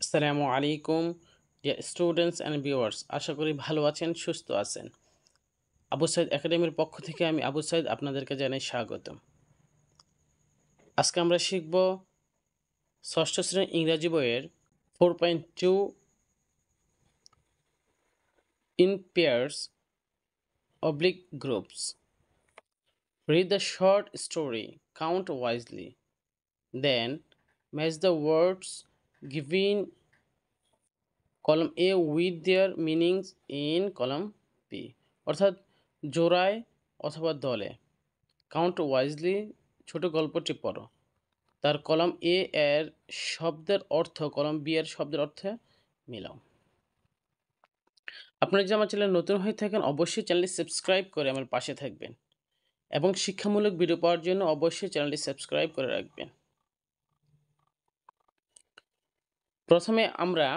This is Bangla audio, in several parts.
আসসালামু আলাইকুম ডিয়ার স্টুডেন্টস অ্যান্ড ভিউয়ার্স, আশা করি ভালো আছেন, সুস্থ আছেন। আবু সাইদ একাডেমির পক্ষ থেকে আমি আবু সাইদ আপনাদেরকে জানাই স্বাগতম। আজকে আমরা শিখব ষষ্ঠ শ্রেণীর ইংরাজি বইয়ের 4.2 in pairs oblique groups. Read the short story, count wisely, then match the words given column A with their meanings in column B। অর্থাৎ জোড়ায় অথবা দলে কাউন্ট ওয়াইজলি ছোট গল্পটি পড়ো, তার কলাম এ এর শব্দের অর্থ কলাম বি এর শব্দের অর্থে মিলাও। আপনারা যদি আমার চ্যানেলে নতুন হয়ে থাকেন অবশ্যই চ্যানেলটি সাবস্ক্রাইব করে আমার পাশে থাকবেন এবং শিক্ষামূলক ভিডিও পাওয়ার জন্য অবশ্যই চ্যানেলটি সাবস্ক্রাইব করে রাখবেন। প্রথমে আমরা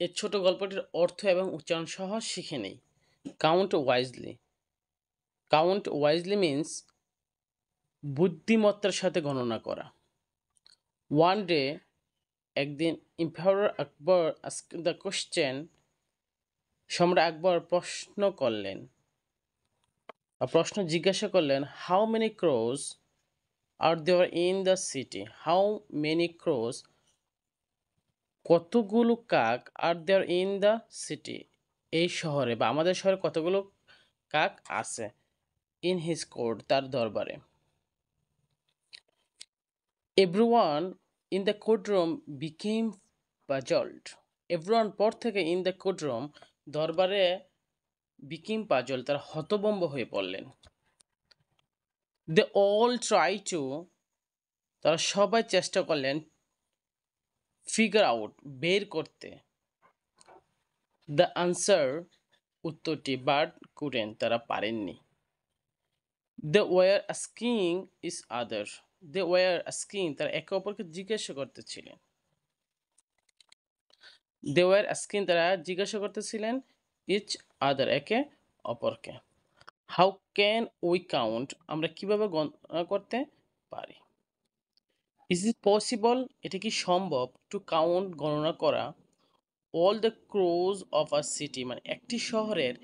এই ছোট গল্পটির অর্থ এবং উচ্চারণ সহ শিখে নেই। Count wisely. Count wisely means বুদ্ধিমত্তার সাথে গণনা করা। ওয়ান ডে, একদিন, empire Akbar ask the question, সম্রাট আকবর প্রশ্ন করলেন বা প্রশ্ন জিজ্ঞাসা করলেন, হাউ মেনি ক্রোজ আর দেওয়ার in the city. How many crows, কতগুলো কাক, আর দেওয়ার ইন দ্য সিটি, এই শহরে বা আমাদের শহরে কতগুলো কাক আছে, ইন হিজ কোর্ট, তার দরবারে। Everyone in the courtroom became puzzled. Everyone পর থেকে ইন দ্য কোর্টরুম দরবারে বিকিম পাজল, তারা হতভম্ব হয়ে পড়লেন। দে অল ট্রাই টু, তারা সবাই চেষ্টা করলেন, ফিগার আউট, বের করতে, দ্য আনসার, উত্তরটি, বাট কুডেন, তারা পারেননি। They were asking each other, they were asking, তারা একে অপরকে জিজ্ঞাসা করতেছিলেন। দে ওয়ার আস্কিং, তারা জিজ্ঞাসা করতেছিলেন, ইচ আদার, একে অপরকে। হাউ ক্যান উই কাউন্ট, আমরা কিভাবে গণনা করতে পারি। ইজ ইট পসিবল, এটা কি সম্ভব, টু কাউন্ট, গণনা করা, all the crows of a city, মানে একটি শহরের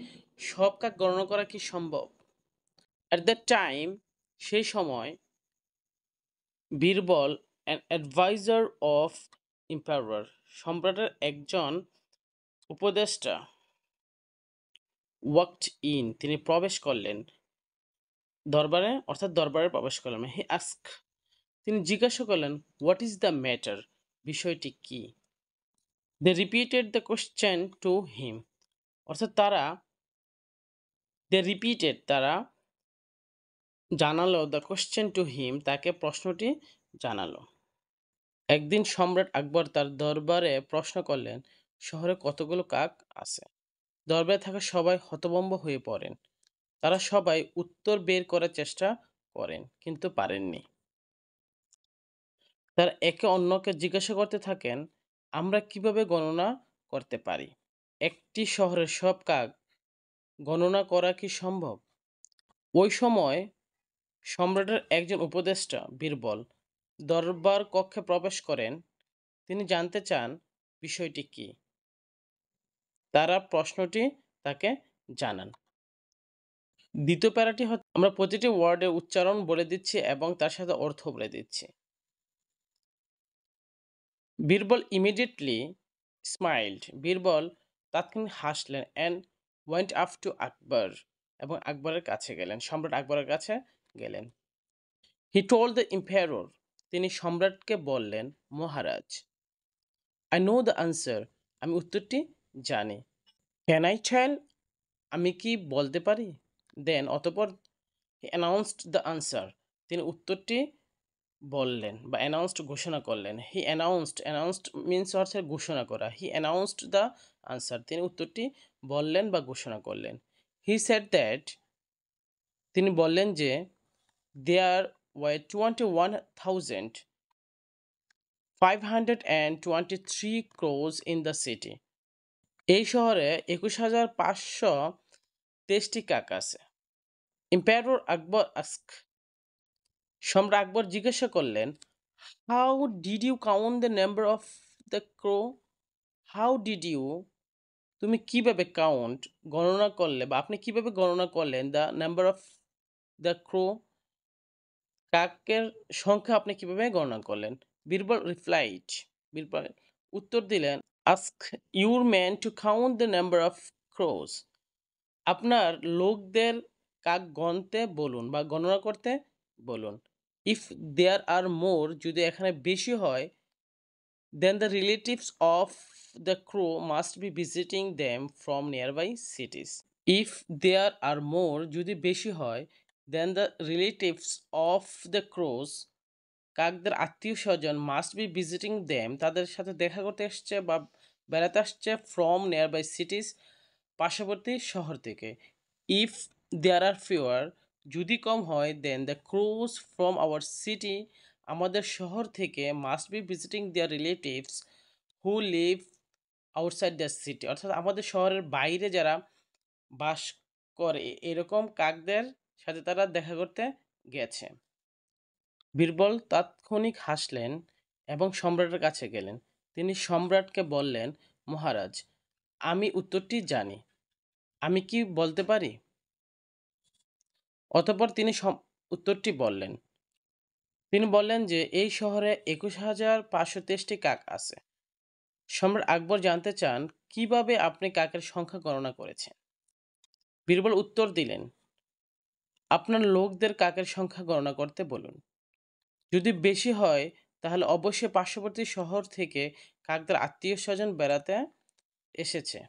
সব কাক গণনা করা কি সম্ভব। অ্যাট দ্যাট টাইম, সেই সময়, Birbal, an adviser of empire, সম্রাটের একজন উপদেষ্টা, ওয়াকড ইন, তিনি প্রবেশ করলেন দরবারে, অর্থাৎ দরবারে প্রবেশ করলেন। হি আস্ক, তিনি জিজ্ঞাসা করলেন, হোয়াট ইজ দ্য ম্যাটার, বিষয়টি কি। They repeated the question to him, অর্থাৎ তারা জানালো দ্য কোশ্চেন টু হিম, তাকে প্রশ্নটি জানালো। একদিন সম্রাট আকবর তার দরবারে প্রশ্ন করলেন, শহরে কতগুলো কাক আছে। দরবারে থাকা সবাই হতভম্ব হয়ে পড়েন, তারা সবাই উত্তর বের করার চেষ্টা করেন কিন্তু পারেননি। তারা একে অন্যকে জিজ্ঞাসা করতে থাকেন, আমরা কিভাবে গণনা করতে পারি, একটি শহরের সব কাক গণনা করা কি সম্ভব। ওই সময় সম্রাটের একজন উপদেষ্টা বীরবল দরবার কক্ষে প্রবেশ করেন, তিনি জানতে চান বিষয়টি কি। তারা প্রশ্নটি তাকে জানান। দ্বিতীয় প্যারাটি হচ্ছে, আমরা প্রতিটি ওয়ার্ডের উচ্চারণ বলে দিচ্ছি এবং তার সাথে অর্থ বলে দিচ্ছি। বীরবল ইমিডিয়েটলি স্মাইল্ড, বীরবল তাৎক্ষণিক হাসলেন, অ্যান্ড ওয়েন্ট আপ টু আকবর, এবং আকবরের কাছে গেলেন, সম্রাট আকবরের কাছে গেলেন। হি টোল্ড দ্য এম্পায়ারর, তিনি সম্রাটকে বললেন, মহারাজ, আই নো দ্য আনসার, আমি উত্তরটি জানি। ক্যান আই টেল, আমি কি বলতে পারি। দেন, অতঃপর, হি অ্যানাউন্সড দ্য আনসার, তিনি উত্তরটি বললেন বা অ্যানাউন্সড, ঘোষণা করলেন। হি অ্যানাউন্সড, অ্যানাউন্সড মিন্স হচ্ছে ঘোষণা করা। হি অ্যানাউন্সড দ্য আনসার, তিনি উত্তরটি বললেন বা ঘোষণা করলেন। হি সেড দ্যাট, তিনি বললেন যে, there were 21,523 crows in the city, এই শহরে 21,523টি কাক আছে। এম্পায়ারর আকবর আস্ক, সম্রাট আকবর জিজ্ঞাসা করলেন, how did you count the number of the crow, how did you, তুমি কিভাবে কাউন্ট, গণনা করলে, বা আপনি কিভাবে গণনা করলেন the number of the crow, কাকের সংখ্যা আপনি কিভাবে গণনা করলেন? বীরবল রিপ্লাইড, বীরবল উত্তর দিলেন, ask your man to count the number of crows, আপনার লোকদের কাক গণতে বলুন বা গণনা করতে বলুন। ইফ দেয়ার আর মোর, যদি এখানে বেশি হয়, then the relatives of the crow must be visiting them from nearby cities. If there are more, যদি বেশি হয়, then the relatives of the crows, কাকদের আত্মীয় স্বজন, মাস্ট বি ভিজিটিং দেম, তাদের সাথে দেখা করতে আসছে বা বেড়াতে আসছে, ফ্রম নিয়ার বাই সিটিস, পার্শ্ববর্তী শহর থেকে। ইফ দেয়ার আর ফিওয়ার, যদি কম হয়, then the crows from our city, আমাদের শহর থেকে, must be visiting their relatives who live outside the city, অর্থাৎ আমাদের শহরের বাইরে যারা বাস করে এরকম কাকদের সাথে তারা দেখা করতে গেছে। বীরবল তাৎক্ষণিক হাসলেন এবং সম্রাটের কাছে গেলেন। তিনি সম্রাটকে বললেন, মহারাজ, আমি উত্তরটি জানি, আমি কি বলতে পারি? অতঃপর তিনি উত্তরটি বললেন। তিনি বললেন যে এই শহরে 21,523টি কাক আছে। সম্রাট আকবর জানতে চান, কিভাবে আপনি কাকের সংখ্যা গণনা করেছেন? বীরবল উত্তর দিলেন, আপনার লোকদের কাকের সংখ্যা গণনা করতে বলুন। যদি বেশি হয়, তাহলে অবশ্যই পার্শ্ববর্তী শহর থেকে কাকদের আত্মীয় স্বজন বেড়াতে এসেছে।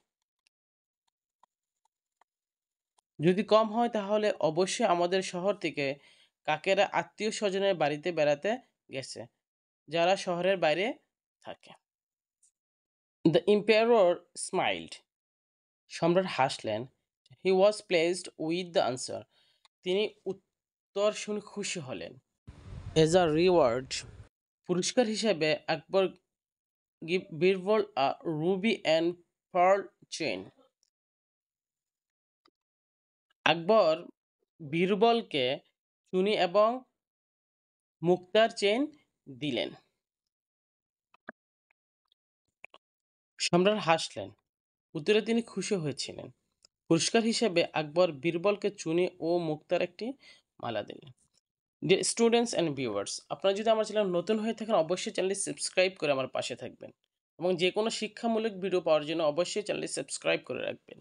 যদি কম হয়, তাহলে অবশ্যই আমাদের শহর থেকে কাকেরা আত্মীয় স্বজনের বাড়িতে বেড়াতে গেছে, যারা শহরের বাইরে থাকে। দ্য এম্পায়ার স্মাইল্ড, সম্রাট হাসলেন। হি ওয়াজ প্লেজড উইথ দ্য আনসার, তিনি উত্তর শুনে খুশি হলেন। এজ আ রিওয়ার্ড, পুরস্কার হিসেবে Akbar give Birbal a ruby and pearl chain, Akbar বীরবলকে চুনি এবং মুক্তার চেইন দিলেন। সম্রাট হাসলেন, উত্তরে তিনি খুশি হয়েছিলেন। পুরস্কার হিসেবে আকবর বীরবলকে চুনি ও মুক্তার একটি মালা দিলেন। ডিয়ার স্টুডেন্টস অ্যান্ড ভিউয়ার্স, আপনারা যদি আমার চ্যানেল নতুন হয়ে থাকেন, অবশ্যই চ্যানেলটি সাবস্ক্রাইব করে আমার পাশে থাকবেন এবং যে কোনো শিক্ষামূলক ভিডিও পাওয়ার জন্য অবশ্যই চ্যানেলটি সাবস্ক্রাইব করে রাখবেন।